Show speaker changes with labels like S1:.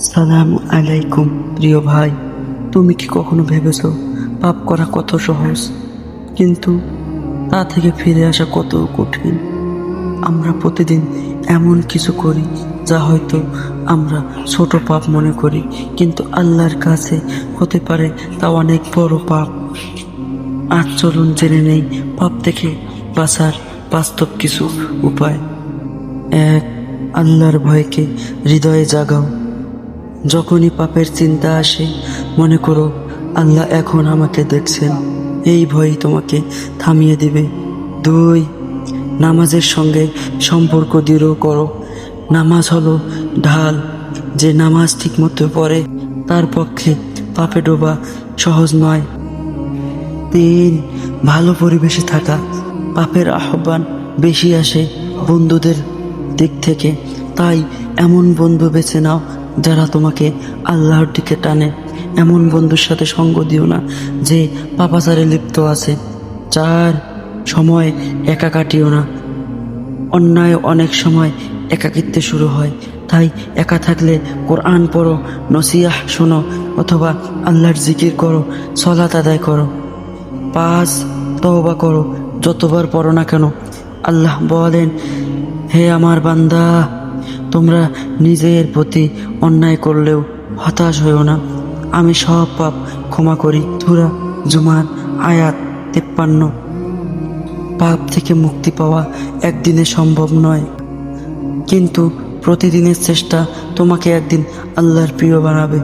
S1: সালাম আলাইকুম প্রিয় ভাই। তুমি কি কখনো ভেবেছো পাপ করা কত সহজ, কিন্তু তা থেকে ফিরে আসা কত কঠিন? আমরা প্রতিদিন এমন কিছু করি যা হয়তো আমরা ছোট পাপ মনে করি, কিন্তু আল্লাহর কাছে হতে পারে তা অনেক বড় পাপ। আজ চলুন জেনে নেই পাপ থেকে বাঁচার বাস্তব কিছু উপায়। এক, আল্লাহর ভয়কে হৃদয়ে জাগাও। যখনই পাপের চিন্তা আসে, মনে করো আল্লাহ এখন আমাকে দেখছেন। এই ভয় তোমাকে থামিয়ে দিবে। দুই, নামাজের সঙ্গে সম্পর্ক দৃঢ় করো। নামাজ হলো ঢাল। যে নামাজ ঠিকমতো পড়ে তার পক্ষে পাপে ডোবা সহজ নয়। তিন, ভালো পরিবেশে থাকা। পাপের আহ্বান বেশি আসে বন্ধুদের দিক থেকে, তাই এমন বন্ধু বেছে নাও যারা তোমাকে আল্লাহর দিকে টানে। এমন বন্ধুর সাথে সঙ্গ দিও না যে পাপাচারে লিপ্ত আছে। চার, সময় একা কাটিও না। অন্যায় অনেক সময় একাকিত্বে শুরু হয়, তাই একা থাকলে কোরআন পড়ো, নসিহাহ শোনো, অথবা আল্লাহর জিকির করো, সলাত আদায় করো। পাঁচ, তওবা করো। যতবার পড়ো না কেন, আল্লাহ বলেন, হে আমার বান্দা, তোমরা নিজের প্রতি অন্যায় করলেও হতাশ হইও না, আমি সব পাপ ক্ষমা করি। সূরা জুমার আয়াত 53। পাপ থেকে মুক্তি পাওয়া একদিনে সম্ভব নয়, কিন্তু প্রতিদিনের চেষ্টা তোমাকে একদিন আল্লাহর প্রিয় বানাবে।